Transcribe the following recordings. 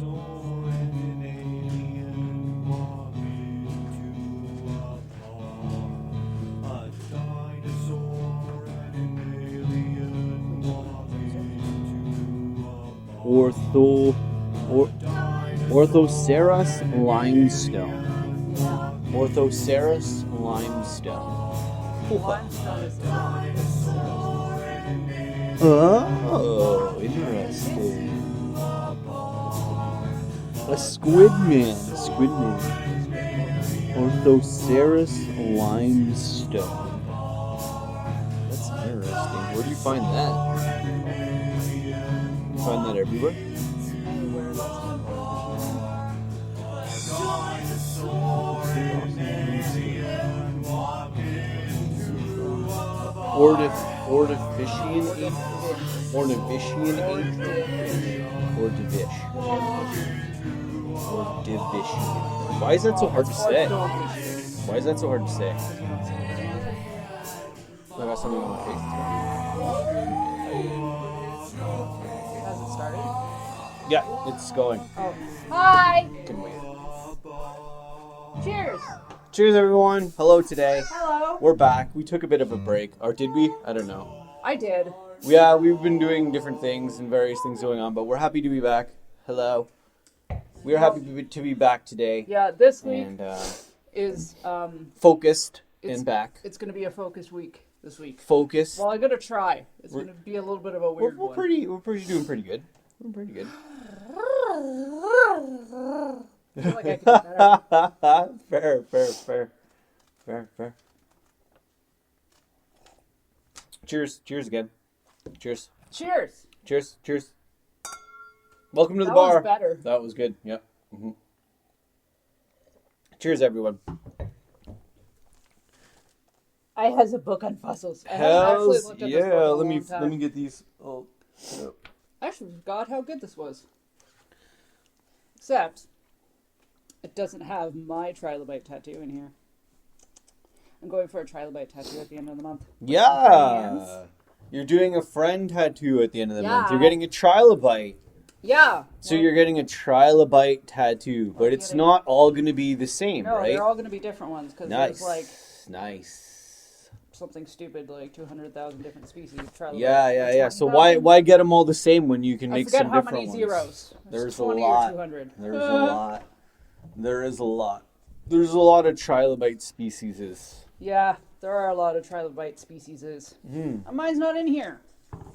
and an alien walk into a bar. A dinosaur and an alien walk into a bar. Orthoceras limestone. Orthoceras limestone. Limestone is Oh, interesting. A squid man. Orthoceras limestone. That's interesting. Where do you find that? You find that everywhere? anywhere Ornivician Why is that so hard to say? Why is that so hard to say? I got something on my face. Has it started? Yeah, it's going. Oh. Hi! Can wait. Cheers! Cheers, everyone. Hello today. Hello. We're back. We took a bit of a break. Or did we? I don't know. I did. Yeah, we've been doing different things and various things going on, but we're happy to be back. Hello. We're happy to be back today. Yeah, this week And is focused it's- and back. it's going to be a focused week this week. Focused. Well, I'm going to try. It's going to be a little bit of a weird We're one. doing pretty good. We're pretty good. I feel like I could do better. Fair. Cheers again. Cheers. Cheers! Welcome to the That bar. was better. That was good. Yep. Mm-hmm. Cheers, everyone. I has a book on fossils. I haven't Hells actually looked at this book in a Let me long time. let me get these. Oh, yep. I actually forgot how good this was. Except, it doesn't have my trilobite tattoo in here. I'm going for a trilobite tattoo at the end of the month. Yeah. You're doing a friend tattoo at the end of the month. You're Yeah. getting a trilobite. Yeah. So you're getting a trilobite tattoo, but it's getting- not all going to be the same, No, right? they're all going to be different ones because Nice. there's like Nice. something stupid like 200,000 different species of trilobites. Yeah. Or So 20,000? why get them all the same when you can I make forget some how different many ones? zeros. There's 20 a lot. or 200. There's a lot. There's a lot of trilobite species. Yeah, there are a lot of trilobite species. Mine's not in here.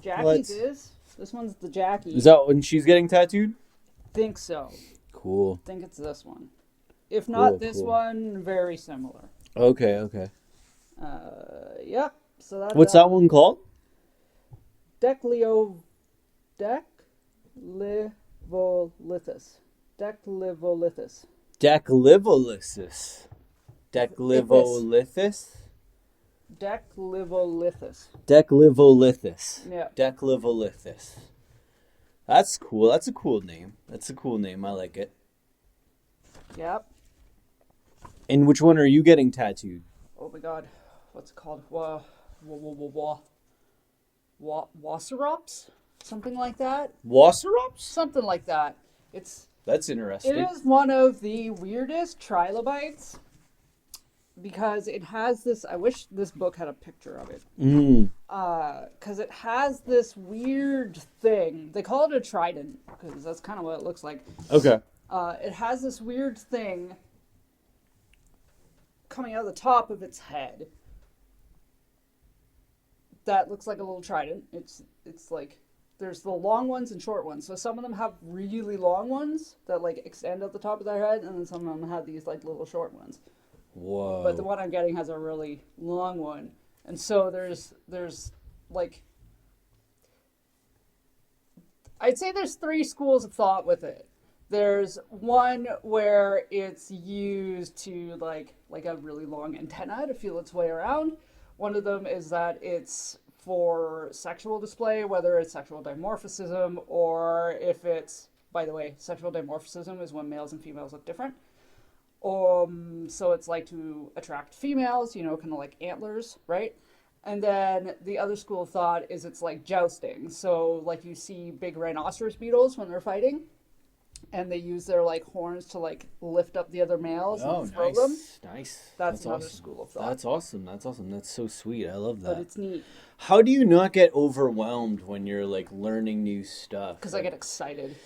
Jackie's is. This one's the Jackie. Is that when she's getting tattooed? Think so. Cool. Think it's this one. If not Cool, this cool. one, very similar. Okay. Yep. So that's What's that one called? Declivolithus. Declivolithus. Declivolithus. Declivolithus? Declivolithus. Declivolithus. Yeah. Declivolithus. That's cool. That's a cool name. I like it. Yep. And which one are you getting tattooed? Oh my god. What's it called? Wasserops? Something like that? Wasserops? Something like that. That's It interesting. is one of the weirdest trilobites because it has this. I wish this book had a picture of it. Because it has this weird thing. They call it a trident because that's kind of what it looks like. Okay. It has this weird thing coming out of the top of its head that looks like a little trident. It's like there's the long ones and short ones. So some of them have really long ones that like extend at the top of their head, and then some of them have these like little short ones. Whoa. But the one I'm getting has a really long one, and so there's like I'd say there's three schools of thought with it. There's one where it's used to like a really long antenna to feel its way around. One of them is that it's for sexual display, whether it's sexual dimorphism or if it's, by the way, sexual dimorphism is when males and females look different. So it's like to attract females, kind of like antlers, right? And then the other school of thought is it's like jousting. So like you see big rhinoceros beetles when they're fighting. and they use their like horns to like lift up the other males Oh, and throw them. nice. That's another awesome. school of thought. That's awesome. That's so sweet. I love But that. it's neat How do you not get overwhelmed when you're like learning new stuff? because I get excited.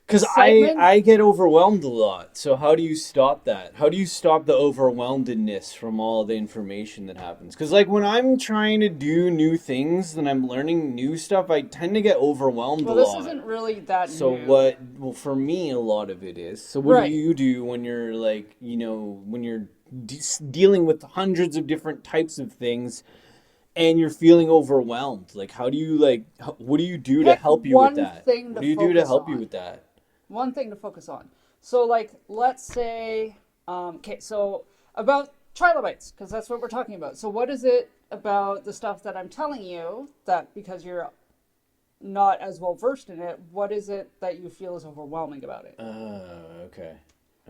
Because Excitement? I get overwhelmed a lot. So how do you stop that? How do you stop the overwhelmedness from all the information that happens? Because like when I'm trying to do new things and I'm learning new stuff, I tend to get overwhelmed Well, a this lot. isn't really that So new. well, for me, a lot of it is. So what Right. do you do when you're like, when you're dealing with hundreds of different types of things and you're feeling overwhelmed? Like, how do you what do you do to Pick help you with one that? thing What to do you do to focus help you on. with that? One thing to focus on. So, like, let's say, okay, so about trilobites, because that's what we're talking about. So, what is it about the stuff that I'm telling you that because you're not as well versed in it, what is it that you feel is overwhelming about it? Okay.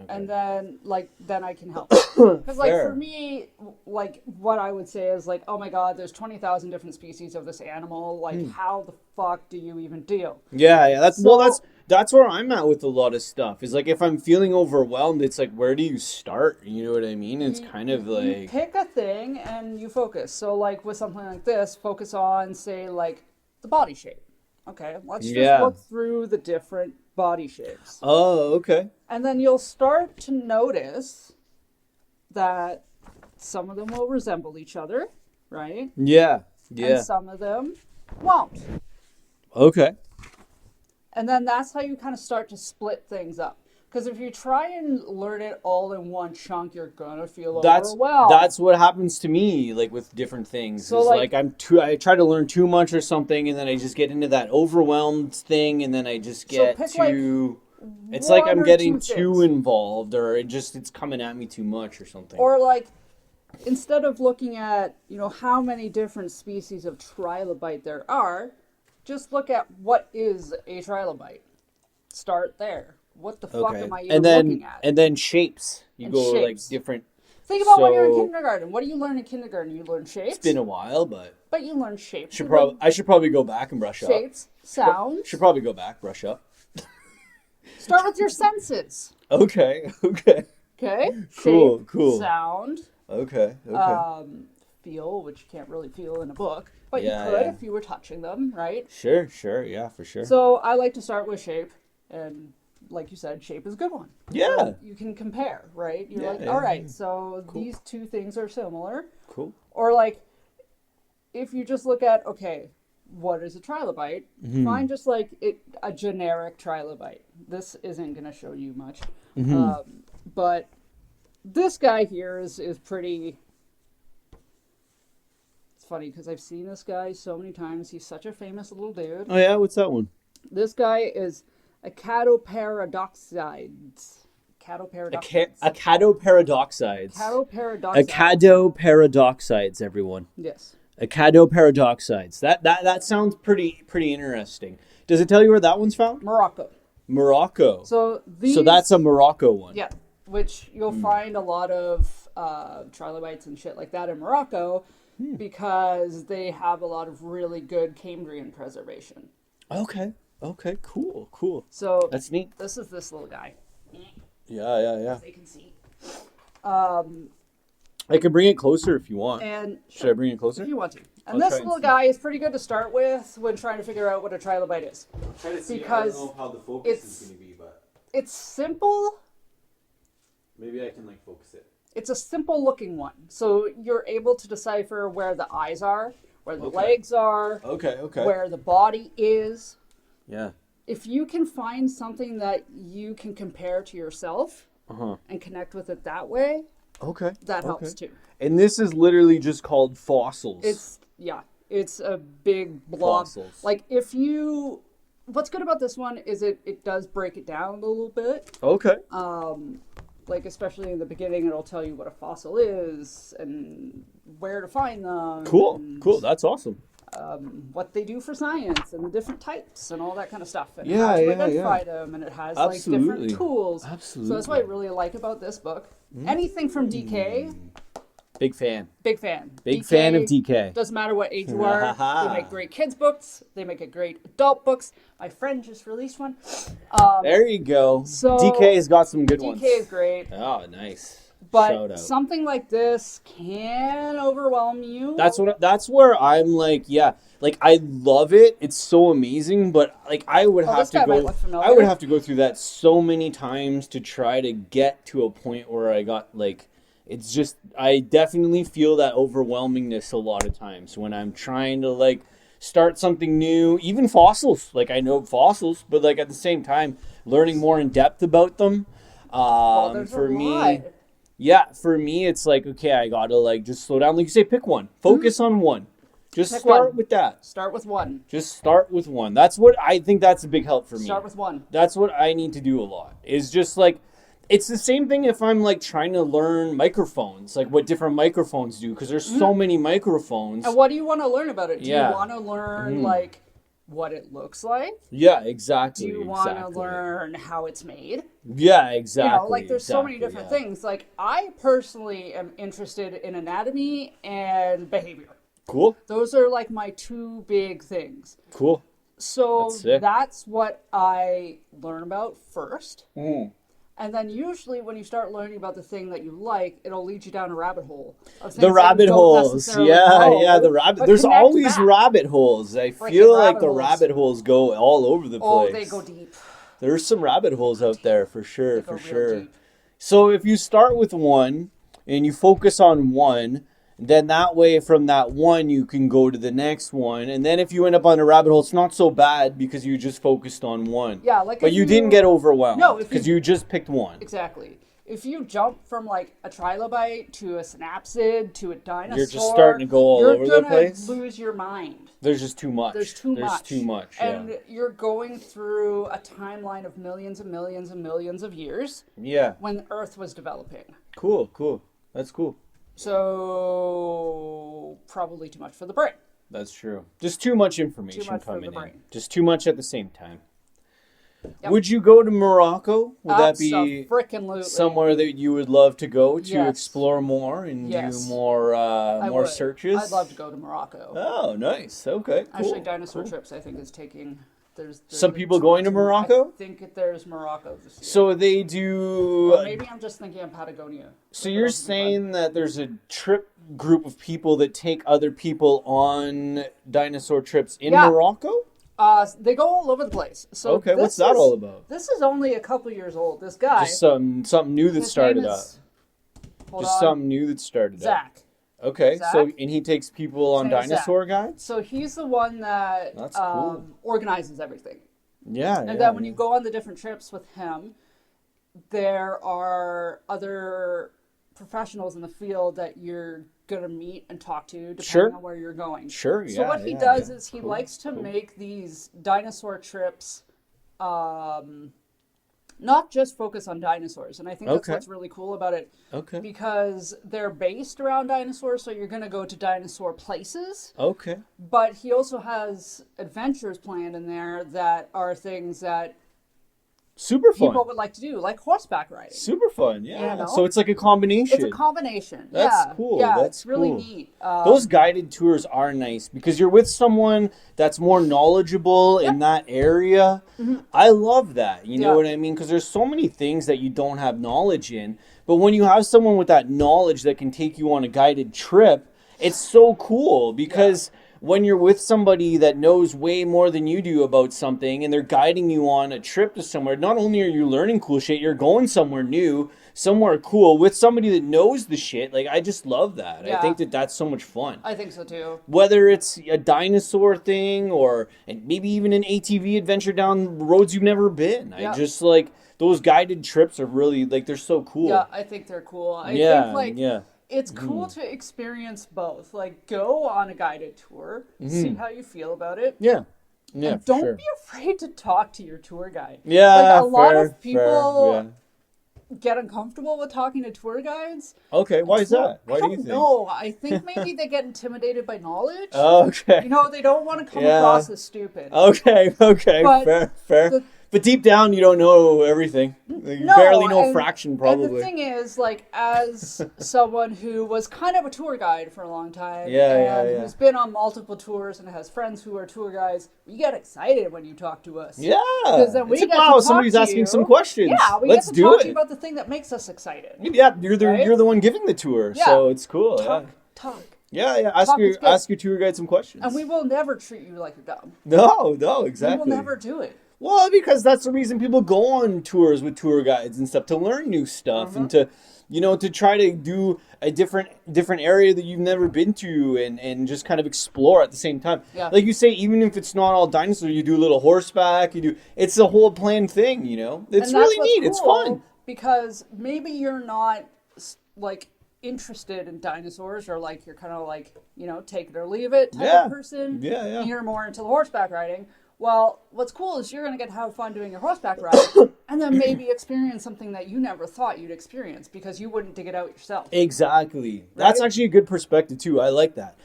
And then, like, then I can help. Because, like, Fair. for me, like, what I would say is, like, oh my God, there's 20,000 different species of this animal. Like, how the fuck do you even deal? Yeah, So- that's where I'm at with a lot of stuff. Is like if I'm feeling overwhelmed, it's like where do you start? You know what I mean? It's kind of You like pick a thing and you focus. So, like, with something like this, focus on, say, like, the body shape. Okay, let's just Yeah. look through the different body shapes. oh, okay. And then you'll start to notice that some of them will resemble each other, right? Yeah. And some of them won't. Okay. And then that's how you kind of start to split things up. Because if you try and learn it all in one chunk, you're gonna feel overwhelmed. That's what happens to me, like with different things. So, is like- I try to learn too much or something, and then I just get into that overwhelmed thing, and then I just get pick, like, too. It's like one I'm or getting two too things. involved, or it's coming at me too much or something. Or like, instead of looking at, how many different species of trilobite there are, just look at what is a trilobite. Start there. What the fuck am I even looking at? and then shapes. You And go like shapes. different. Think about when you're in so- kindergarten. What do you learn in kindergarten? You learn shapes. It's been a while, but But you learn shapes. You I should probably go back and brush learn up. shapes, sounds. Should probably go back, brush up. Start with your senses. Okay. Okay? Cool, Shape, cool. sound, Okay. feel, which you can't really feel in a book, but Yeah, you could yeah. if you were touching them, right? Sure. Yeah, for sure. So I like to start with shape, and like you said, shape is a good one. Yeah. So you can compare, right? You're Yeah, like, yeah, all right, yeah. so these two things are similar. Cool. Or like, if you just look at, okay, what is a trilobite? Mm-hmm. Find just like a generic trilobite. This isn't going to show you much. Mm-hmm. But this guy here is pretty... It's funny because I've seen this guy so many times. He's such a famous little dude. Oh yeah, what's that one? This guy is a Acadoparadoxides. Acadoparadoxides. Acadoparadoxides. Acadoparadoxides. Acadoparadoxides, everyone. Yes. Acadoparadoxides. That sounds pretty interesting. Does it tell you where that one's found? Morocco. Morocco. So these... So that's a Morocco one. Yeah, which you'll find a lot of trilobites and shit like that in Morocco because they have a lot of really good Cambrian preservation. Okay. Cool. So That's neat. this is this little guy. Yeah. They can see. I can bring it closer if you want. And Should I bring it closer? if you want to. And I'll this try and little see. guy is pretty good to start with when trying to figure out what a trilobite is. Try to see. Because I don't know how the focus it's- is going to be, but It's simple. maybe I can focus it. It's a simple looking one. So you're able to decipher where the eyes are, where the Okay. legs are, Okay. where the body is. Yeah. If you can find something that you can compare to yourself Uh-huh. and connect with it that way, Okay. that helps too. And this is literally just called fossils. It's a big blob. Fossils. Like what's good about this one is it does break it down a little bit. Okay. Like especially in the beginning, it'll tell you what a fossil is and where to find them. Cool. and That's awesome. what they do for science and the different types and all that kind of stuff. And Yeah, how to yeah, identify them, and it has like Absolutely. different tools. So that's what I really like about this book. Anything from DK, Big fan. Big fan. Big fan of DK. Doesn't matter what age you are. They make great kids books. They make great adult books. My friend just released one. There you go. So DK has got some good ones. DK is great. Oh, nice. But Shout out. something like this can overwhelm you. That's where I'm like, yeah, like I love it. It's so amazing, but like I would have to go through that so many times to try to get to a point where I got like, it's just, I definitely feel that overwhelmingness a lot of times when I'm trying to like start something new, even fossils. Like I know fossils, but like at the same time, learning more in depth about them. For me, yeah, for me, it's like, okay, I gotta like just slow down. Like you say, pick one, focus on one. Just start with that. Start with one. Just start with one. That's what I think. That's a big help for me. Start with one. That's what I need to do a lot. Is just like, it's the same thing if I'm like trying to learn microphones, like what different microphones do, because there's so many microphones. And what do you want to learn about it? Do you want to learn like what it looks like? Yeah, exactly. Do you want to learn how it's made? Yeah, exactly. You know, like there's so many different things. Like I personally am interested in anatomy and behavior. Cool. Those are like my two big things. Cool. So that's what I learn about first. And then usually when you start learning about the thing that you like, it'll lead you down a rabbit hole. The rabbit holes. Yeah, the rabbit. There's always rabbit holes. I feel like the rabbit holes go all over the place. Oh, they go deep. There's some rabbit holes out there for sure, for sure. So if you start with one and you focus on one, then that way from that one you can go to the next one, and then if you end up on a rabbit hole, it's not so bad because you just focused on one. Yeah, like but you didn't get overwhelmed. No, because you just picked one. Exactly. If you jump from like a trilobite to a synapsid to a dinosaur, you're just starting to go all over the place. You're gonna lose your mind. There's just too much. There's too much. Yeah. And you're going through a timeline of millions and millions and millions of years. Yeah. When Earth was developing. Cool. That's cool. So probably too much for the brain. That's true. Just too much information coming in. Just too much at the same time. Yep. Would you go to Morocco? Would that be somewhere that you would love to go to explore more and do more searches? I'd love to go to Morocco. Oh, nice. Okay, cool. Actually, Dinosaur Trips, I think, is taking... There's some people going to Morocco? I think there's Morocco this year. So they do... Well, maybe I'm just thinking of Patagonia. So you're saying that there's a trip group of people that take other people on dinosaur trips in Morocco? They go all over the place. So okay, what's that all about? This is only a couple years old. This guy... Just something new that started up. Something new that started up. Zach. Okay, so and he takes people on dinosaur guides? So he's the one that organizes everything. Yeah, and then when you go on the different trips with him, there are other professionals in the field that you're going to meet and talk to depending on where you're going. Sure, So what he does is he likes to make these dinosaur trips not just focus on dinosaurs. And I think that's what's really cool about it. Okay. Because they're based around dinosaurs, so you're going to go to dinosaur places. Okay. But he also has adventures planned in there that are things that people would like to do, like horseback riding. Super fun, yeah. You know? So it's like a combination. It's a combination. That's cool. Yeah, that's it's really neat. Those guided tours are nice because you're with someone that's more knowledgeable in that area. Mm-hmm. I love that. You know what I mean? Because there's so many things that you don't have knowledge in. But when you have someone with that knowledge that can take you on a guided trip, it's so cool because... when you're with somebody that knows way more than you do about something and they're guiding you on a trip to somewhere, not only are you learning cool shit, you're going somewhere new, somewhere cool with somebody that knows the shit. Like, I just love that. I think that that's so much fun. I think so too. Whether it's a dinosaur thing or maybe even an ATV adventure down roads you've never been. I just like those guided trips are really like, they're so cool. Yeah, I think they're cool. I think like it's cool to experience both. Like, go on a guided tour, see how you feel about it. Yeah. And don't be afraid to talk to your tour guide. Yeah, like a lot of people get uncomfortable with talking to tour guides. Okay, why is that? Why do you think? No, I think maybe they get intimidated by knowledge. Okay. You know, they don't want to come across as stupid. Okay, but fair. But deep down, you don't know everything. Like, you No, barely know a and- fraction, And probably. the thing is, like, as someone who was kind of a tour guide for a long time, Yeah, and yeah. who's been on multiple tours and has friends who are tour guides, you get excited when you talk to us. Yeah. then we It's like, get to wow, talk somebody's to asking you. some questions. Yeah, we Let's get to do talk it. to you about the thing that makes us excited. Yeah, you're the Right? you're the one giving the tour, Yeah. so it's cool. Talk. Yeah. Talk is good. Ask your tour guide some questions. And we will never treat you like you're dumb. No, exactly. We will never do it. Well, because that's the reason people go on tours with tour guides and stuff, to learn new stuff and to, to try to do a different area that you've never been to and just kind of explore at the same time. Yeah. Like you say, even if it's not all dinosaur, you do a little horseback, it's a whole planned thing, It's And that's really what's neat. It's cool, fun. because maybe you're not like interested in dinosaurs, or like you're kind of like, take it or leave it type of person. Yeah. And you're more into the horseback riding. Well, what's cool is you're going to get to have fun doing your horseback ride, and then maybe experience something that you never thought you'd experience because you wouldn't dig it out yourself. Exactly. That's Right? actually a good perspective too. I like that.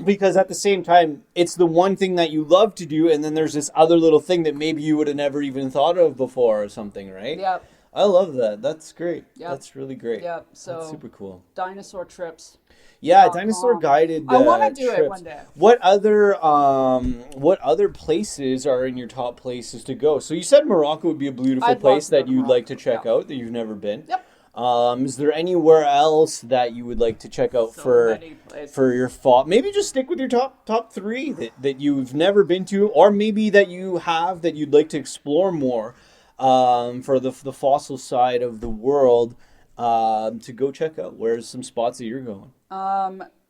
Because at the same time, it's the one thing that you love to do, and then there's this other little thing that maybe you would have never even thought of before or something, right? Yep. I love that. That's great. Yep. That's really great. Yep. So That's super cool. dinosaur trips. Yeah, .com. dinosaur guided. I want to do trips. it one day. What other places are in your top places to go? So you said Morocco would be a beautiful I'd love place to go that to you'd like to Morocco, check yeah. out that you've never been. Yep. Is there anywhere else that you would like to check out So many places. for your fall? Maybe just stick with your top three that you've never been to, or maybe that you have that you'd like to explore more. For the fossil side of the world, to go check out. Where's some spots that you're going?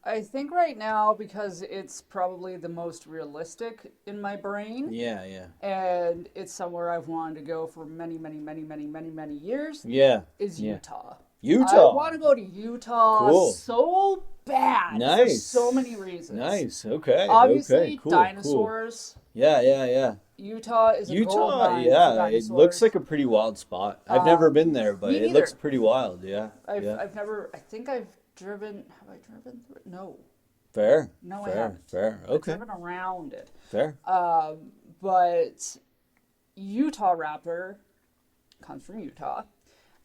I think right now, because it's probably the most realistic in my brain, Yeah. and it's somewhere I've wanted to go for many, many, many, many, many, many years, Yeah. is Yeah. Utah. Utah. I want to go to Utah Cool. so bad. For Nice. so many reasons. Nice. Okay. Obviously, okay. Cool. dinosaurs. Cool. Yeah. Utah is a gold Utah. mine for Yeah. It dinosaurs. looks like a pretty wild spot. I've never been there, but me it looks neither. pretty wild. Yeah. I've yeah. never. I think I've driven. Have I driven through it? No. Fair. No, I Fair. haven't. Fair. I've Okay. driven around it. Fair. But Utah raptor comes from Utah,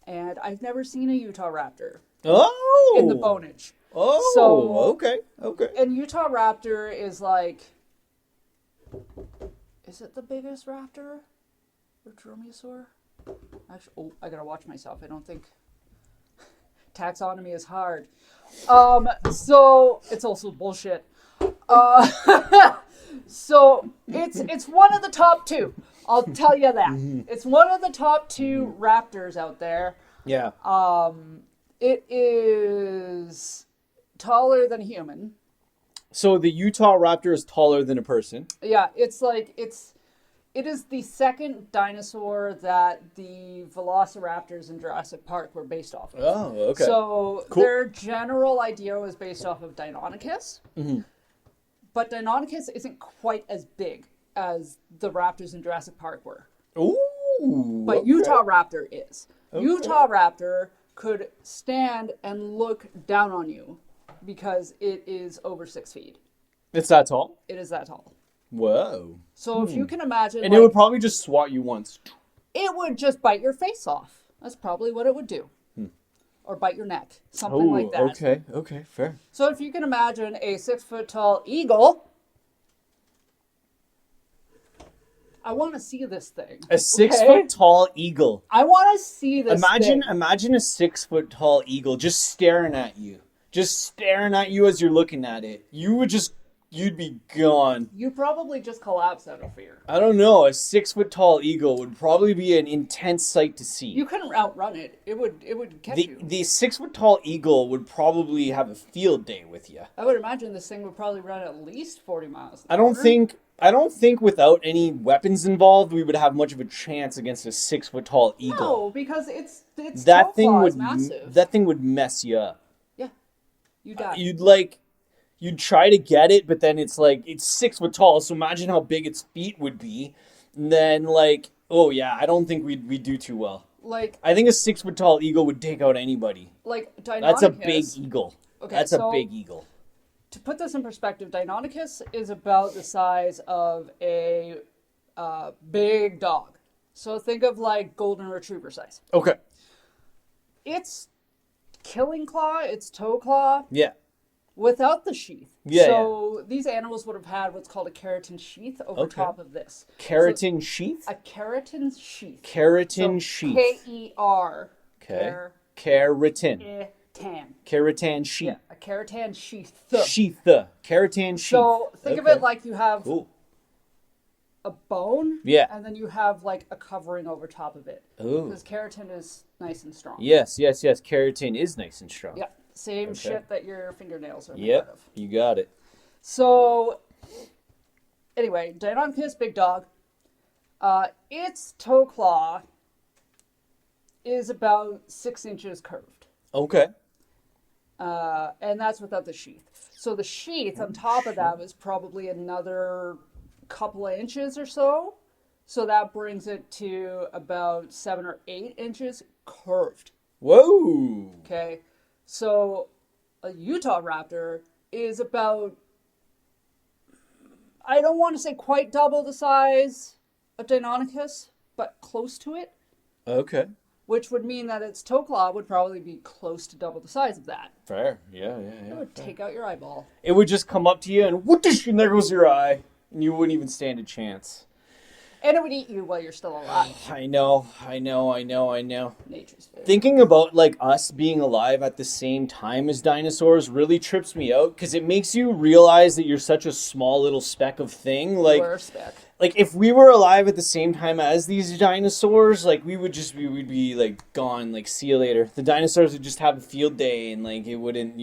and I've never seen a Utah raptor Oh. in the bonage. Oh. So- Okay. Okay. And Utah raptor is like, is it the biggest raptor? The dromaeosaur? Actually, oh, I gotta watch myself. I don't think taxonomy is hard. So it's also bullshit. So it's one of the top two. I'll tell you that. It's one of the top two raptors out there. Yeah. It is taller than a human. So the Utah raptor is taller than a person. Yeah, it is the second dinosaur that the velociraptors in Jurassic Park were based off of. Oh, okay. So Cool. their general idea was based off of Deinonychus. But Deinonychus isn't quite as big as the raptors in Jurassic Park were. Ooh. But okay. Utah raptor is. Okay. Utah raptor could stand and look down on you because it is over 6 feet. It's that tall? It is that tall. Whoa. So if you can imagine, And it would probably just swat you once. it would just bite your face off. That's probably what it would do. Or bite your neck. Something like that. Okay, fair. So if you can imagine a 6 foot tall eagle, I want to see this thing. A 6 okay? foot tall eagle. I want to see this thing. Imagine a 6 foot tall eagle just staring at you. Just staring at you as you're looking at it. You'd be gone. You'd probably just collapse out of fear. I don't know. A 6 foot tall eagle would probably be an intense sight to see. You couldn't outrun it. It would catch you. The 6 foot tall eagle would probably have a field day with you. I would imagine this thing would probably run at least 40 miles an I don't hour. think without any weapons involved we would have much of a chance against a 6 foot tall eagle. No, because its that toe thing claw would is massive. that thing would mess you up. Yeah, you die. You'd try to get it, but then it's 6 foot tall. So imagine how big its feet would be. And then oh yeah, I don't think we'd do too well. I think a 6 foot tall eagle would take out anybody. Deinonychus. That's a big eagle. Okay, That's a so- big eagle. To put this in perspective, Deinonychus is about the size of a big dog. So think of like golden retriever size. Okay. It's killing claw, it's toe claw, Yeah. without the sheath. Yeah, So these animals would have had what's called a keratin sheath over Okay. top of this. Keratin sheath? A keratin sheath. Keratin sheath. K-E-R. Okay. Keratin. Tan. Keratin sheath. Yeah, a keratin sheath. Sheath. Keratin sheath. So think of Okay. it like you have Cool. a bone, Yeah. and then you have like a covering over top of it. Ooh. Because keratin is nice and strong. Yes. Keratin is nice and strong. Yeah, same Okay. shit that your fingernails are made Yep. out of. You got it. So, anyway, Deinonychus, big dog. Its toe claw is about 6 inches curved. Okay. And that's without the sheath. So the sheath on top of that was probably another couple of inches or so. So that brings it to about 7 or 8 inches curved. Whoa. Okay. So a Utah raptor is about, I don't want to say quite double the size of Deinonychus, but close to it, Okay. which would mean that its toe claw would probably be close to double the size of that. Fair. Yeah. It would take out your eyeball. It would just come up to you and whoosh, and there goes your eye. And you wouldn't even stand a chance. And it would eat you while you're still alive. I know. Nature's fair. Thinking about like us being alive at the same time as dinosaurs really trips me out because it makes you realize that you're such a small little speck of thing. Like, We're a speck. like if we were alive at the same time as these dinosaurs, like we'd be like gone. Like, see you later. The dinosaurs would just have a field day, and like it wouldn't,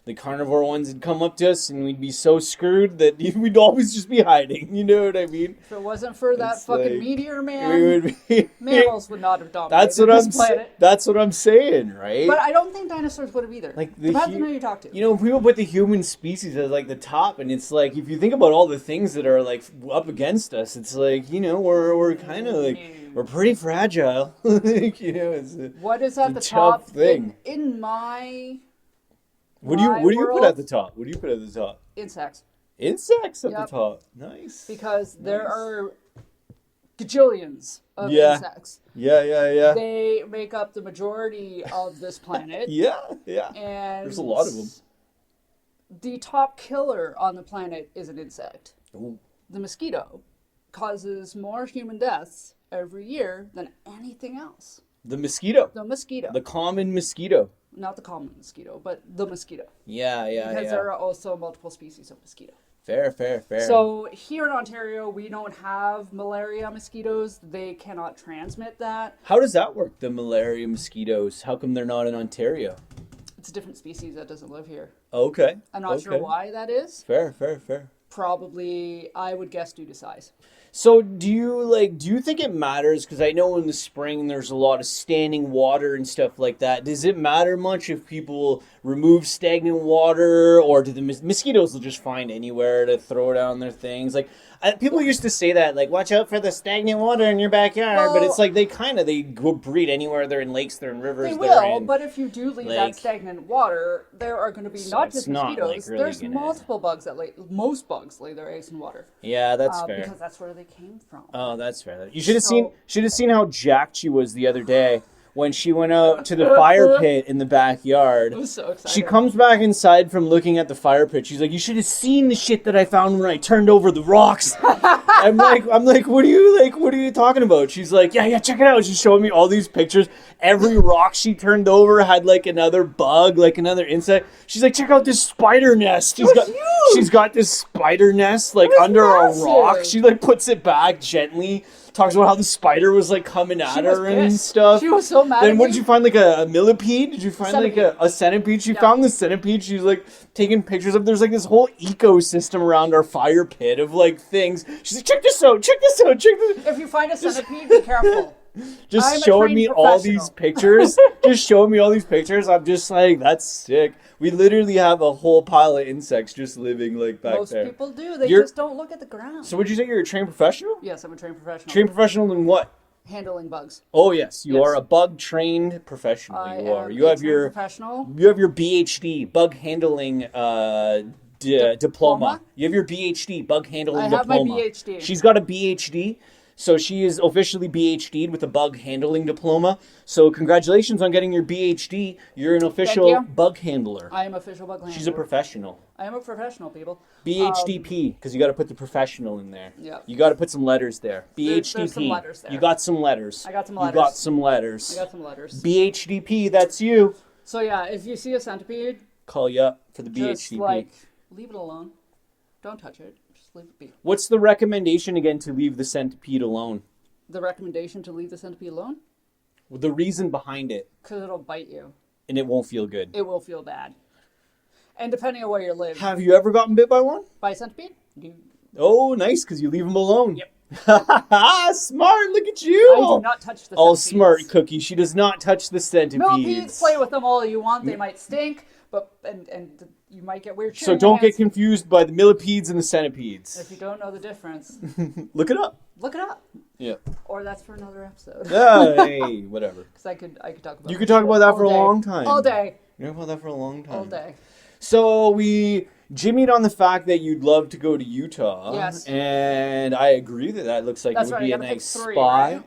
the carnivore ones would come up to us, and we'd be so screwed that we'd always just be hiding. You know what I mean? If it wasn't for that It's fucking like, meteor, We man, would be. mammals would not have dominated That's what this planet. That's what I'm saying, right? But I don't think dinosaurs would have either. Like the Depends hu- on who you talk to. People put the human species as like the top, and it's like if you think about all the things that are like up against us, it's like we're kind of like we're pretty fragile. Like, it's What is at the tough top thing. in my what do you put world? at the top? What do you put at the top? insects? Insects at Yep. the top. Nice. Because there Nice. are gajillions of Yeah. insects. Yeah. They make up the majority of this planet. Yeah. And There's a lot of them. The top killer on the planet is an insect. Ooh. The mosquito causes more human deaths every year than anything else. The mosquito. The mosquito. The common mosquito. Not the common mosquito, but the mosquito. Yeah. Because there are also multiple species of mosquito. Fair. So here in Ontario, we don't have malaria mosquitoes. They cannot transmit that. How does that work, the malaria mosquitoes? How come they're not in Ontario? It's a different species that doesn't live here. Okay. I'm not sure why that is. Fair. Probably, I would guess, due to size. So do you think it matters? Because I know in the spring there's a lot of standing water and stuff like that. Does it matter much if people remove stagnant water, or do the mosquitoes will just find anywhere to throw down their things? Like people used to say that, like, watch out for the stagnant water in your backyard, but it's like they go breed anywhere. They're in lakes, they're in rivers. They they're will, in, but if you do leave like, that stagnant water, there are going to be So not it's just not, mosquitoes. like, really There's gonna- multiple bugs most bugs lay their eggs in water. Yeah, that's fair. Because that's where they came from. Oh, that's fair. You should have seen how jacked she was the other day when she went out to the fire pit in the backyard. I was so excited. She comes back inside from looking at the fire pit. She's like, "You should have seen the shit that I found when I turned over the rocks." I'm like, what are you talking about? She's like, yeah, check it out. She's showing me all these pictures. Every rock she turned over had like another bug, like another insect. She's like, check out this spider nest. She's got this spider nest like under massive. a rock. She like puts it back gently. Talks about how the spider was like coming at She was her and pissed. stuff. She was so mad Then at what me. did you find? Like a millipede? Did you find Centipede. like a centipede? She found the centipede. She's like taking pictures of. There's like this whole ecosystem around our fire pit of like things. She's like, check this out. If you find a centipede, be careful. Just I'm a showing trained me all these pictures. Just showing me all these pictures. I'm just like, that's sick. We literally have a whole pile of insects just living like back Most there. people do. They You're- just don't look at the ground. So would you say you're a trained professional? Yes, I'm a trained professional. Trained professional in what? Handling bugs. Oh yes, you Yes. are a bug trained professional. I You are. am You a have trained your professional. BHD bug handling diploma. You have your BHD bug handling I have my diploma. BHD. She's got a BHD. So she is officially BHD'd with a bug handling diploma. So congratulations on getting your BHD. You're an official you. bug handler. I am official bug handler. She's a professional. I am a professional, people. BHDP, because you got to put the professional in there. Yeah. You got to put some letters there. BHDP. There's some letters there. You got some letters. I got some You letters. got some letters. I got some letters. BHDP, that's you. So yeah, if you see a centipede, Call you up for the just BHDP. like leave it alone. Don't touch it. Just leave it be. What's the recommendation again to leave the centipede alone? The recommendation to leave the centipede alone? The reason behind it, Because it'll bite you. and it won't feel good. It will feel bad. And depending on where you live, Have you ever gotten bit by one? by a centipede, you, Oh, nice, because you leave them alone. Yep. Smart, look at you. I do not touch the Oh, centipedes. smart cookie. She does not touch the centipedes. Millipedes, play with them all you want. They might stink, but and you might get weird shit. So in your don't get hands. confused by the millipedes and the centipedes. If you don't know the difference, Look it up. look it up. Yeah. Or that's for another episode. Hey, whatever. Because I could talk about. You could talk about that all for a day. long time. All day. You talk about that for a long time. All day. So we jimmied on the fact that you'd love to go to Utah. Yes. And I agree that looks like That's it would right. be You a gotta pick nice 3, spot. right?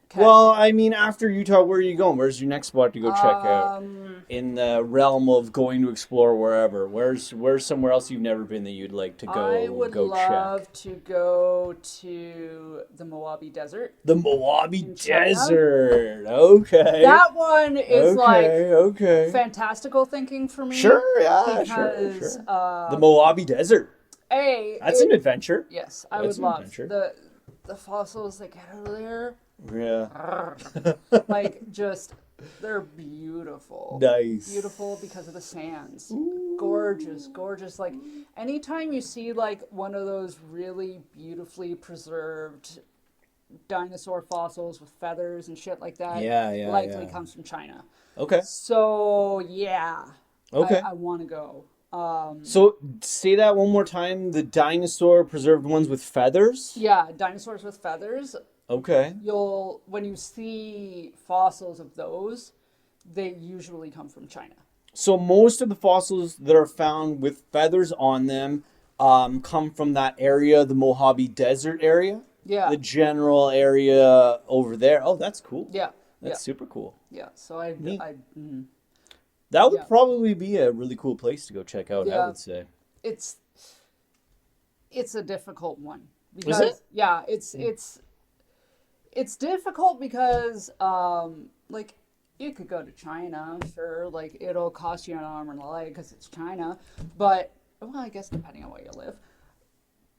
'Kay. Well, I mean, after Utah, where are you going? Where's your next spot to go check out? In the realm of going to explore wherever. Where's somewhere else you've never been that you'd like to go I would go love check? to go to the Mojave Desert. The Mojave In China? Desert. Okay. That one is okay. fantastical thinking for me. Sure, yeah, because, sure. The Mojave Desert. That's an adventure. Yes, I That's would an love adventure. the fossils that get out of there. Yeah. Like just they're beautiful. Nice. Beautiful because of the sands. Gorgeous, gorgeous. Like anytime you see like one of those really beautifully preserved dinosaur fossils with feathers and shit like that, Yeah, likely yeah. comes from China. Okay. So yeah. Okay. I want to go. So say that one more time. The dinosaur preserved ones with feathers. Yeah, dinosaurs with feathers. Okay. When you see fossils of those, they usually come from China. So most of the fossils that are found with feathers on them come from that area, the Mojave Desert area. Yeah. The general area over there. Oh, that's cool. Yeah. That's super cool. Yeah. So Neat. mhm. That would Yeah. probably be a really cool place to go check out, I Yeah. would say. it's a difficult one Is because it? yeah, it's difficult because like you could go to China, sure, like it'll cost you an arm and a leg because it's China, but well, I guess depending on where you live.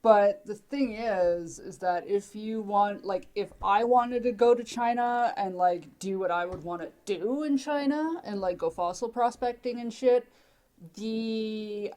But the thing is that if you want, like, if I wanted to go to China and, like, do what I would want to do in China and, like, go fossil prospecting and shit, the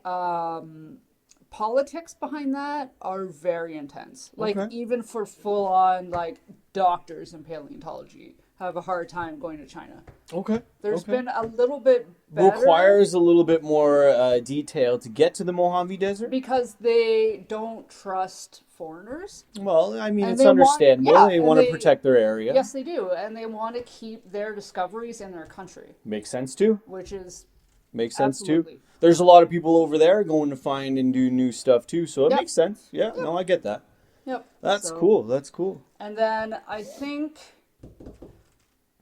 politics behind that are very intense. Like, Okay. even for full-on, like, doctors in paleontology have a hard time going to China. Okay. There's been a little bit better. Requires a little bit more detail to get to the Mojave Desert. Because they don't trust foreigners. Well, I mean, And it's they want- understandable. yeah, they and want to they- protect their area. Yes, they do. And they want to keep their discoveries in their country, Makes sense too. which is Makes sense absolutely. too. There's a lot of people over there going to find and do new stuff too, so it Yep. makes sense. Yeah, no, I get that. Yep. That's So- cool. That's cool. And then I think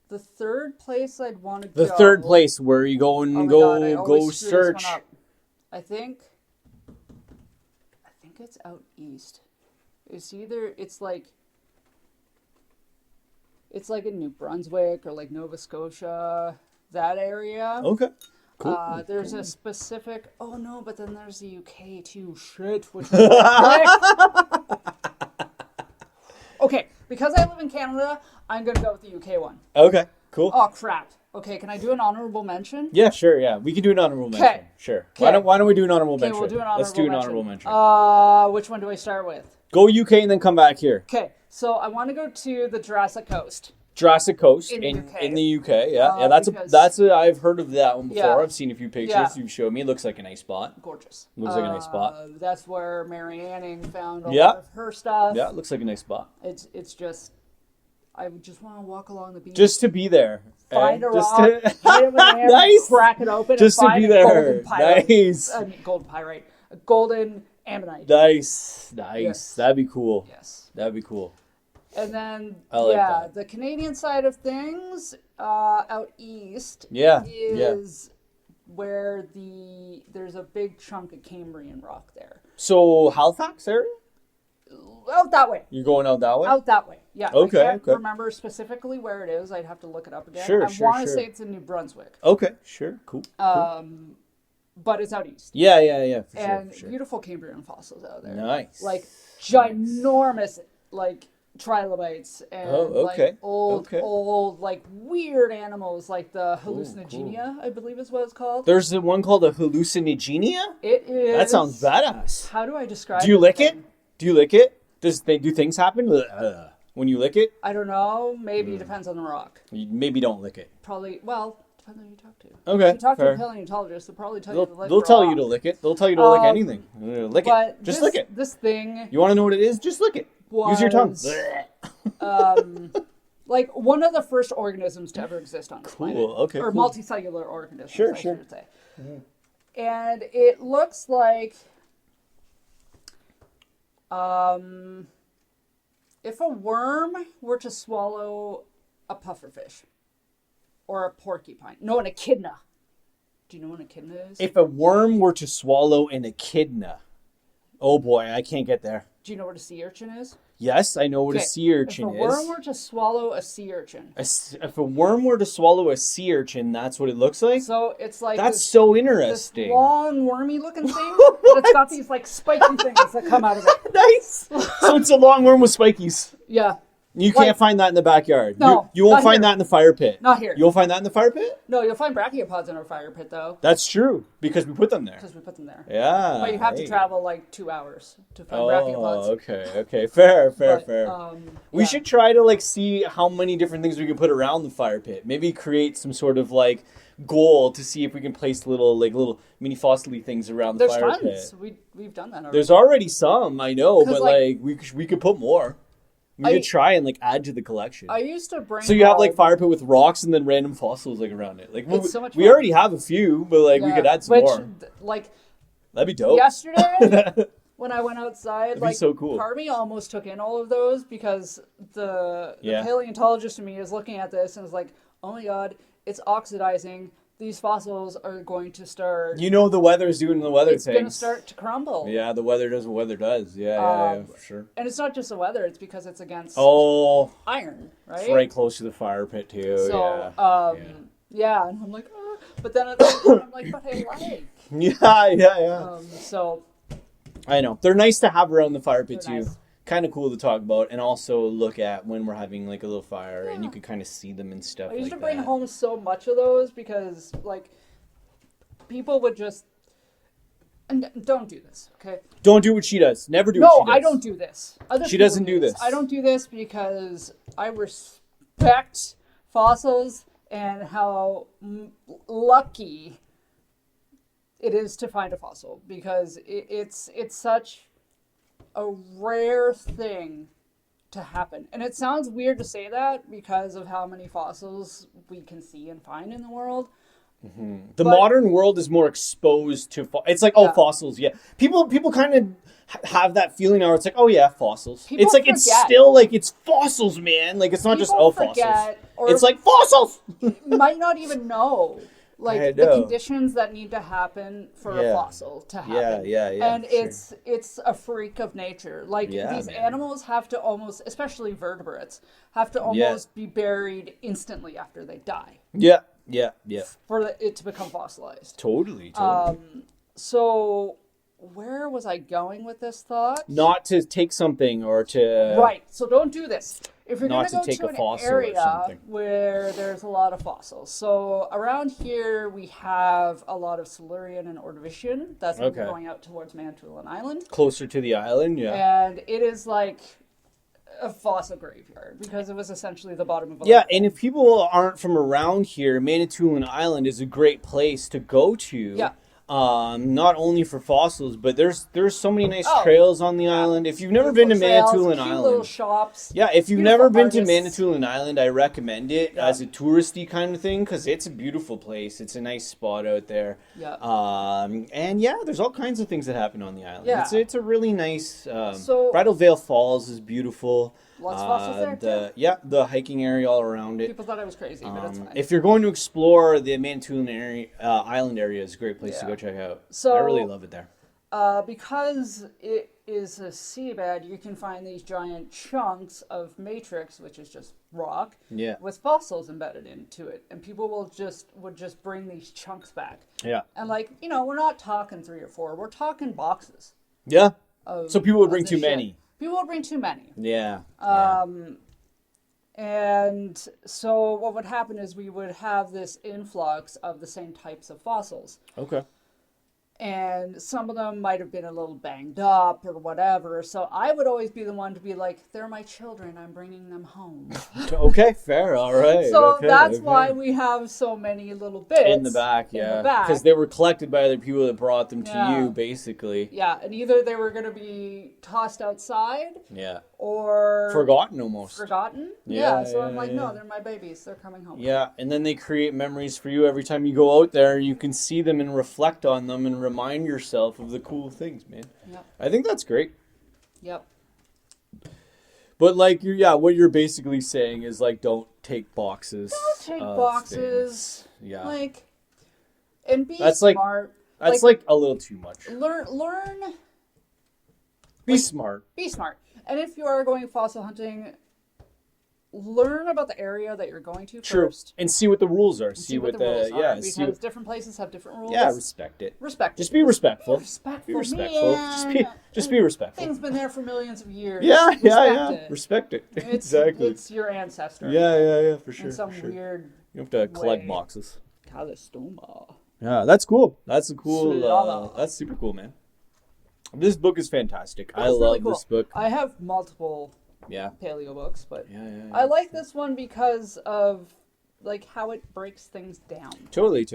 the third place I'd want to The go. third place where you go and Oh my go God, I go always screw this one search. up. I think it's out east. It's like in New Brunswick or like Nova Scotia, that area. Okay. Cool. There's a specific. Oh no, but then there's the UK too. Shit. Which okay, because I live in Canada, I'm gonna go with the UK one. Okay. Cool. Oh crap. Okay, can I do an honorable mention? Yeah, sure. Yeah, we can do an honorable mention. 'Kay. Sure. 'Kay. Why don't we do an honorable Okay, mention? we'll do an honorable Let's do an mention. honorable mention. Which one do I start with? Go UK and then come back here. Okay, so I want to go to the Jurassic Coast. Jurassic Coast In the UK. in the UK. Yeah, yeah. Because- I've heard of that one before. Yeah. I've seen a few pictures. Yeah. You've showed me. It looks like a nice spot. Gorgeous. Looks like a nice spot. That's where Mary Anning found a Yeah. lot of her stuff. Yeah, it looks like a nice spot. It's just, I would just want to walk along the beach. Just to be there. Find a Just rock, to- hit it with a hammer, Nice. crack it open, Just and to find be a there. golden pyrite. Nice. Golden pyrite. A golden ammonite. Nice. Yes. That'd be cool. Yes. That'd be cool. And then, I like that. the Canadian side of things, out east, Yeah. is where there's a big chunk of Cambrian rock there. So Halifax area? Out that way. You're going out that way? Out that way. Yeah. Okay, I can't okay. remember specifically where it is. I'd have to look it up again. Sure, I sure, want to sure. say it's in New Brunswick. Okay, sure, cool. But it's out east. Yeah, for And sure. beautiful Cambrian fossils out there. Nice. Like ginormous, like trilobites and okay. like old, like weird animals, like the Cool. hallucinogenia, I believe is what it's called. There's the one called a hallucinogenia? It is. That sounds badass. How do I describe it? Do you lick it? Do you lick it? Do things happen when you lick it? I don't know. Maybe it depends on the rock. You maybe don't lick it. Probably, well, depends on who you talk to. Okay, If you talk fair. to a paleontologist, they'll probably tell you to lick They'll raw. tell you to lick it. They'll tell you to lick anything. Lick it. But Just this, lick it. This thing, You want to know what it is? Just lick it. Use your tongue. like one of the first organisms to ever exist on this planet. Okay, Or cool. multicellular organisms, Sure, I sure. should say. And it looks like if a worm were to swallow a pufferfish or a porcupine. No, an echidna. Do you know what an echidna is? If a worm were to swallow an echidna, oh boy, I can't get there. Do you know what a sea urchin is? Yes, I know what a Okay, sea urchin If a worm is. were to swallow a sea urchin. If a worm were to swallow a sea urchin, that's what it looks like? So it's like That's this, so this interesting. long wormy looking thing, but it's got these like spiky things that come out of it. Nice. So it's a long worm with spikies. Yeah. You Like- can't find that in the backyard. No, you won't not find here. that in the fire pit. Not here. You'll find that in the fire pit? No, you'll find brachiopods in our fire pit though, That's true, because we put them there. because we put them there. Yeah. But you have to hey. travel like 2 hours to find Oh, brachiopods. okay. Fair. But, We yeah. should try to like see how many different things we can put around the fire pit. Maybe create some sort of like goal to see if we can place little mini fossil-y things around the There's fire tons. pit. We've done that already. There's already some, I know, 'Cause, but like- we could put more. We could try and like add to the collection. I used to bring. So you have like home- fire pit with rocks and then random fossils like around it. Like It's so much we fun. already have a few, but like we Yeah, could add some which, more. Like That'd be dope. yesterday, when I went outside, That'd be like so cool. part of me almost took in all of those because the Yeah. paleontologist in me is looking at this and is like, oh my god, it's oxidizing. These fossils are going to start. You know the weather's doing the weather It's things. going to start to crumble. Yeah, the weather does what weather does. Yeah, for sure. And it's not just the weather; it's because it's against Oh, iron, right? it's right close to the fire pit too. So, yeah. and I'm like, but then at the same time, I'm like, but I like. Yeah. So I know they're nice to have around the fire pit They're too. nice. Kind of cool to talk about, and also look at when we're having like a little fire, and you can kind of see them and stuff. I used like to bring that. home so much of those because like people would just. And don't do this, okay? Don't do what she does. Never do what No, she does. I don't do this. Other She people doesn't do this. I don't do this because I respect fossils and how lucky it is to find a fossil because it's such a rare thing to happen. And it sounds weird to say that because of how many fossils we can see and find in the world. The But- modern world is more exposed to. It's like Yeah. fossils. Yeah, people kind of have that feeling now. Where it's like, oh yeah, fossils. People It's like it's forget. still like it's fossils, man. Like it's not just People fossils. forget, or It's like fossils. might not even know I like the know. conditions that need to happen for Yeah. a fossil to happen. Yeah. And for sure. it's a freak of nature. Like Yeah, these man. animals have to almost, especially vertebrates, have to almost be buried instantly after they die Yeah. for it to become fossilized. Totally. So where was I going with this thought? Not to take something or to. Right. So don't do this. If you're going Not to go to take to a an fossil or area something. where there's a lot of fossils. So around here we have a lot of Silurian and Ordovician. That's Okay. going out towards Manitoulin Island. Closer to the island. Yeah. And it is like a fossil graveyard because it was essentially the bottom of a Yeah, lake. and if people aren't from around here, Manitoulin Island is a great place to go to. Yeah. not only for fossils, but there's so many nice Oh, trails on the island. If you've never been to Trails, Manitoulin cute little Island, shops. yeah, if you've beautiful never been to artists. Manitoulin Island, I recommend it Yeah. as a touristy kind of thing because it's a beautiful place. It's a nice spot out there. Yeah. And yeah, there's all kinds of things that happen on the island. Yeah. It's a really nice. So- Bridal Veil Falls is beautiful. Lots of fossils there, too. The hiking area all around it. People thought I was crazy, but it's fine. If you're going to explore the Manitoulin area, island area, is a great place to Yeah. go check out. So- I really love it there. Because it is a seabed, you can find these giant chunks of matrix, which is just rock, Yeah. with fossils embedded into it, and people would just bring these chunks back. Yeah. And like, we're not talking 3 or 4, we're talking boxes. Yeah. Of, So people would of bring this too shit. many. People would bring too many. Yeah. And so what would happen is we would have this influx of the same types of fossils. Okay. And some of them might have been a little banged up or whatever. So I would always be the one to be like, they're my children, I'm bringing them home. Okay, fair. All right. So okay, that's okay. why we have so many little bits. In the back, yeah. In the back. Because they were collected by other people that brought them to Yeah. you, basically. Yeah, and either they were going to be tossed outside Yeah. or Forgotten almost. forgotten. Yeah, So yeah, I'm like, yeah. no, they're my babies. They're coming home. Yeah, and then they create memories for you every time you go out there. You can see them and reflect on them and remind yourself of the cool things, man. Yep. I think that's great. Yep. But like, what you're basically saying is like, don't take boxes. Don't take of boxes. things. Yeah, Like, and be That's like- smart. that's like a little too much. Learn. Be smart. Be smart. And if you are going fossil hunting, learn about the area that you're going to True. first. And see what the rules are. See what the rules are. Because see what, different places have different rules. respect it. Respect. Just be respectful. Respectful. Be respectful. Man. Just be respectful. Things been there for millions of years. Yeah. Respect it. Respect it. It's, Exactly. It's your ancestor. Yeah, for sure. In some for sure. weird You have to collect way. boxes. Calistoma. Yeah, that's cool. That's a cool. Slava. That's super cool, man. This book is fantastic. I It's love really cool. this book. I have multiple Yeah. paleo books, but Yeah. I like this one because of like how it breaks things down. Totally.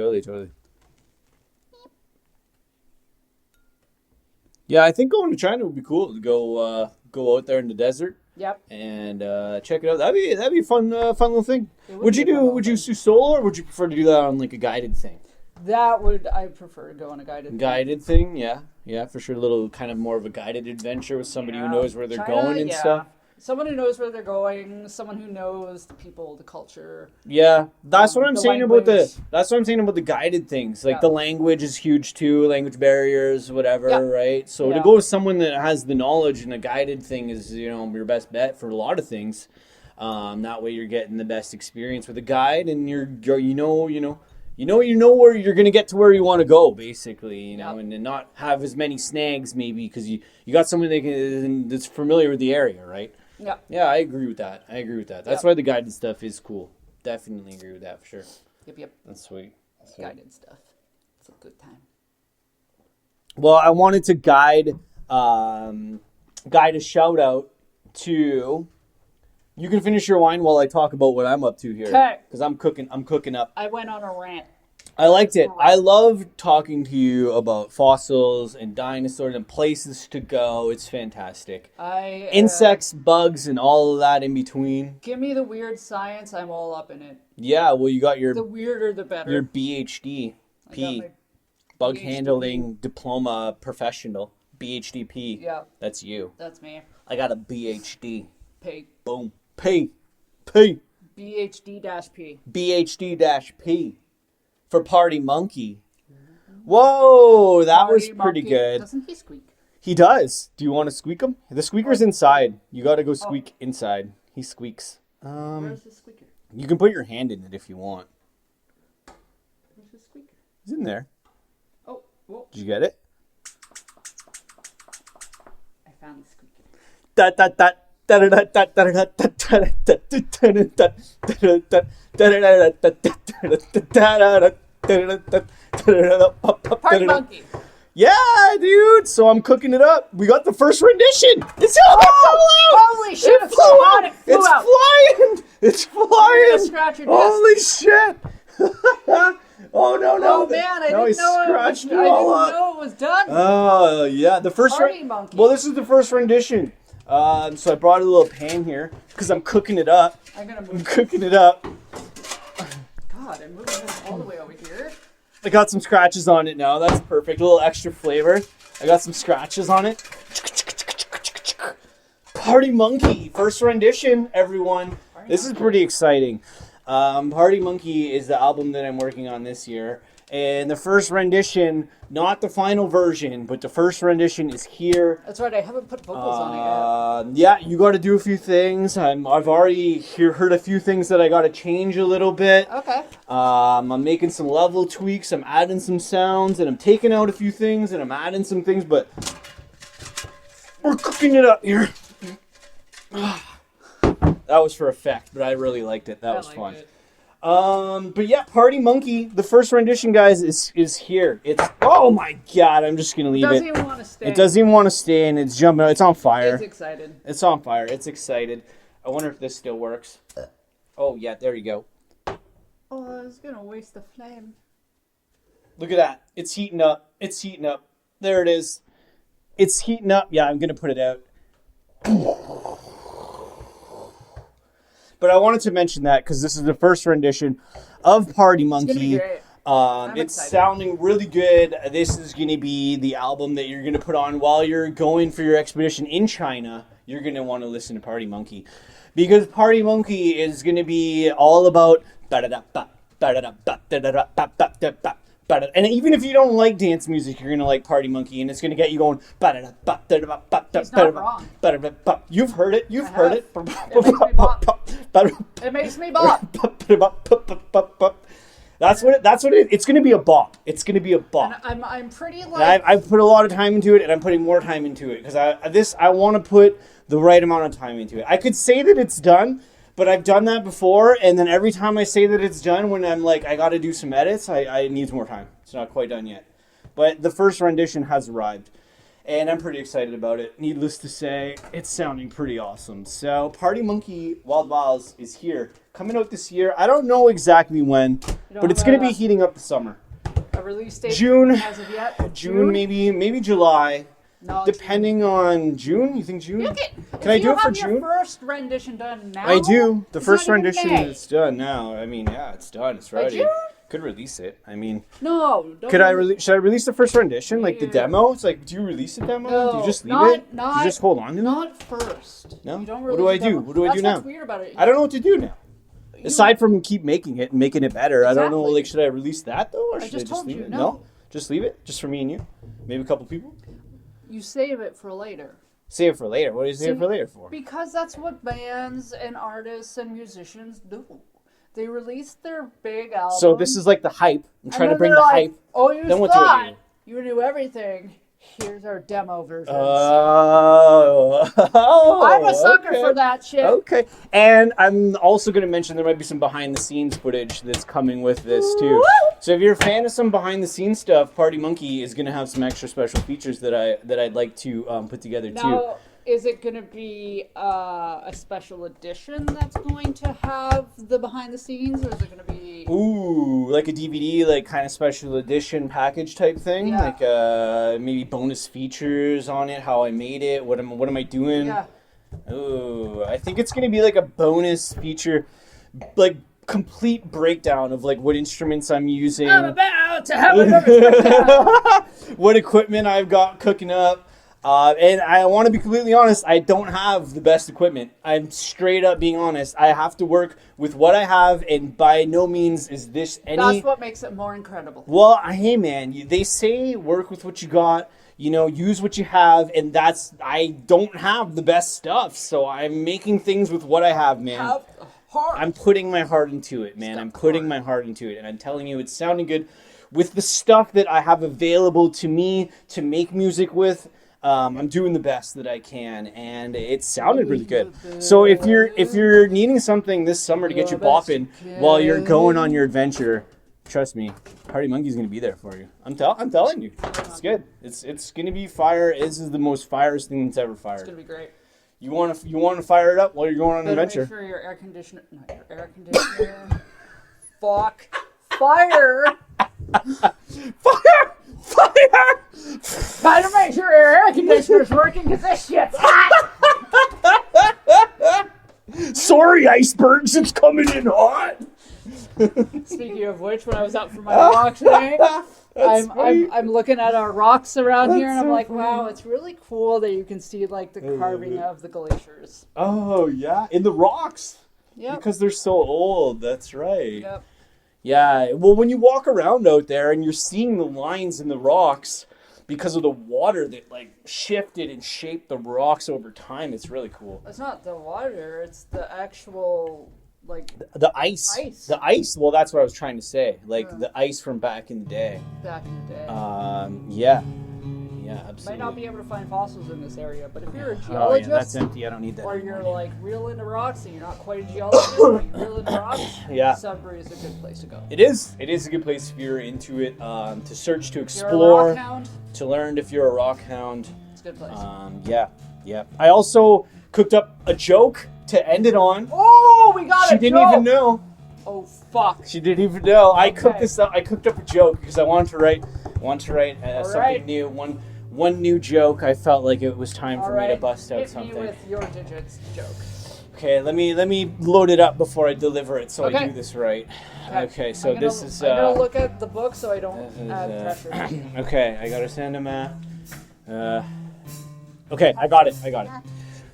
Yeah, I think going to China would be cool to go out there in the desert Yep. and check it out. That'd be a fun little thing. It Would be you a fun little do thing. solo or would you prefer to do that on like a guided thing? I prefer to go on a guided. Guided thing, yeah, for sure. A little kind of more of a guided adventure with somebody who Yeah. knows where they're China, going and yeah. stuff. Someone who knows where they're going, someone who knows the people, the culture. Yeah, that's what I'm The saying language. that's what I'm saying about the guided things. Like Yeah. the language is huge too, language barriers, whatever, Yeah. right? So to Yeah. go with someone that has the knowledge and a guided thing is, your best bet for a lot of things. That way you're getting the best experience with a guide, and you know where you're gonna get to where you want to go, basically, Yep. and not have as many snags maybe because you got someone that's familiar with the area, right? Yeah. Yeah, I agree with that. That's Yep. why the guided stuff is cool. Definitely agree with that for sure. Yep. That's sweet. Guided stuff. It's a good time. Well, I wanted to guide a shout out to. You can finish your wine while I talk about what I'm up to here. 'Kay. Because I'm cooking up. I went on a rant. I liked it. I love talking to you about fossils and dinosaurs and places to go. It's fantastic. Insects, bugs, and all of that in between. Give me the weird science. I'm all up in it. Yeah, well, you got your The weirder, the better. your BHD I got P, my bug BHD. handling diploma professional. BHDP. Yeah, That's you. that's me. I got a BHD. P. Boom. P. P. BHD-P. BHD-P. For Party Monkey. Whoa, that was Party pretty monkey. good. Doesn't he squeak? He does. Do you want to squeak him? The squeaker's inside. You got to go squeak inside. He squeaks. Where's the squeaker? You can put your hand in it if you want. Where's the squeaker? It's in there. Oh, whoa. Did you get it? I found the squeaker. Dot dot dot. Party monkey. Yeah, dude. So I'm cooking it up. We got the first rendition. It's out. Holy shit! It It's flew so out. hot, it flew It's out. flying. It's flying. Scratch your desk. Holy shit. Oh no! Oh man, I no, he didn't know scratched it it was, I all didn't up. know it was done. Oh yeah, the first Party monkey. Well, this is the first rendition. So I brought a little pan here because I'm cooking it up. I'm gonna I'm move. cooking it up. God, I'm moving this all the way over here. I got some scratches on it now. That's perfect. A little extra flavor. I got some scratches on it. Party Monkey, first rendition, everyone. This is pretty exciting. Party Monkey is the album that I'm working on this year. And the first rendition, not the final version, but the first rendition is here. That's right, I haven't put vocals on it yet. Yeah, you got to do a few things. I've already heard a few things that I got to change a little bit. Okay. I'm making some level tweaks. I'm adding some sounds, and I'm taking out a few things, and I'm adding some things. But we're cooking it up here. That was for effect, but I really liked it. That was fun. It. But yeah, Party Monkey, the first rendition, guys, is here. It's, oh my god, I'm just gonna leave it. Doesn't even want to stay. It doesn't even want to stay, and it's jumping out. It's on fire. It's excited. It's on fire. It's excited. I wonder if this still works. Oh yeah, there you go. Oh, I was gonna waste the flame. Look at that. It's heating up. It's heating up. There it is. It's heating up. Yeah, I'm gonna put it out. But I wanted to mention that because this is the first rendition of Party Monkey. It's gonna be great. It's excited. sounding really good. This is going to be the album that you're going to put on while you're going for your expedition in China. You're going to want to listen to Party Monkey. Because Party Monkey is going to be all about... And even if you don't like dance music, you're going to like Party Monkey. And it's going to get you going... He's not wrong. You've heard it. You've heard it. It makes me bop. That's what it is. It's going to be a bop. It's going to be a bop. And I'm pretty like... I've put a lot of time into it, and I'm putting more time into it. Because I want to put the right amount of time into it. I could say that it's done, but I've done that before, and then every time I say that it's done, when I'm like, I got to do some edits, I need more time. It's not quite done yet. But the first rendition has arrived, and I'm pretty excited about it. Needless to say, it's sounding pretty awesome. So Party Monkey Wild Wilds is here. Coming out this year. I don't know exactly when, but it's going to be heating up the summer. A release date June. as of yet? June, maybe July. No, Depending on June. You think June? Can I do it for June? June? First rendition done now? I do. The It's first not even rendition May. is done now. I mean, yeah, it's done. It's ready. June? Could release it. I mean, No. Don't should I release the first rendition, like the Yeah. demo? It's like, do you release the demo? No, Do you just leave not- it? not- do you just hold on to it? Not first. No? You don't What release do I a do? demo. What do I do That's now? what's weird about it. I don't know what to do now. Aside from keep making it and making it better, I don't know. Exactly. Like, should I release that though, or should I just just told leave you, it? no. Just leave it, just for me and you, maybe a couple people. You save it for later. Save it for later. What do you save it for later for? Because that's what bands and artists and musicians do. They release their big album. So this is like the hype. I'm trying to and bring they're the like, hype. Oh, you Then what do I thought do? you knew everything. Here's our demo versions. Oh, I'm a sucker okay. for that shit. Okay, and I'm also going to mention there might be some behind-the-scenes footage that's coming with this too. Woo! So if you're a fan of some behind-the-scenes stuff, Party Monkey is going to have some extra special features that I'd like to put together too. Now, is it going to be a special edition that's going to have the behind the scenes, or is it going to be? Ooh, like a DVD, like kind of special edition package type thing, Yeah. like maybe bonus features on it, how I made it, what am I doing? Yeah. Ooh, I think it's gonna be like a bonus feature, like complete breakdown of like what instruments I'm using, I'm about to have another. what equipment I've got cooking up. And I want to be completely honest, I don't have the best equipment. I'm straight up being honest. I have to work with what I have, and by no means is this any... That's what makes it more incredible. Well, hey man, they say work with what you got, use what you have, and I don't have the best stuff, so I'm making things with what I have, man. Have heart. I'm putting my heart into it, man. I'm putting my heart into it, and I'm telling you, it's sounding good. With the stuff that I have available to me to make music with, I'm doing the best that I can, and it sounded really good. So if you're needing something this summer to get you bopping while you're going on your adventure, trust me, Party Monkey's gonna be there for you. I'm telling you, it's good. It's gonna be fire. This is the most firest thing that's ever fired. It's gonna be great. You want to fire it up while you're going on an Better adventure. make sure your air conditioner, not your air conditioner. Fuck. Fire Fire! Fire! Gotta make sure your air conditioner's working because this shit's hot. Sorry, icebergs, it's coming in hot. Speaking of which, when I was out for my walk today, I'm looking at our rocks around here, and I'm like, wow, it's really cool that you can see like the carving of the glaciers. Oh, yeah, in the rocks. Yep. Because they're so old, that's right. Yep. Yeah, well, when you walk around out there and you're seeing the lines in the rocks because of the water that like shifted and shaped the rocks over time, it's really cool. It's not the water; it's the actual like The ice. Ice. The ice. Well, that's what I was trying to say. Like Yeah. the ice from back in the day. back in the day. Yeah. Yeah, absolutely. Might not be able to find fossils in this area, but if you're a Oh, yeah, geologist, that's empty. I don't need that. or anymore. you're like real into rocks and you're not quite a geologist, but you're real into rocks, Yeah. Sudbury is a good place to go. It is. It is a good place if you're into it. To search, to You're a explore, rock hound, to learn if you're a rock hound. it's a good place. Yeah. Yeah. I also cooked up a joke to end it on. Oh, we got She it! didn't even know. Oh fuck! She didn't even know. I Okay. cooked this up. I cooked up a joke because I wanted to write something right. new. One new joke. I felt like it was time All for me right, to bust out hit something. me with your digits joke. Okay, let me load it up before I deliver it, so I Okay. do this right. Okay, so I'm gonna, this is. I'm gonna look at the book so I don't this is, add pressure. Okay, I gotta send him a. Okay, I got it.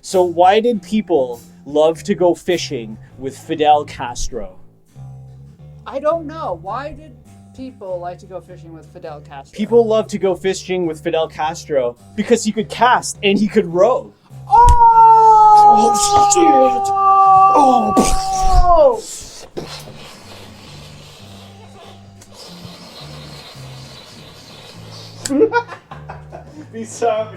So why did people love to go fishing with Fidel Castro? I don't know. Why did people like to go fishing with Fidel Castro? People love to go fishing with Fidel Castro because he could cast and he could row. Oh! shit! Oh! Peace out.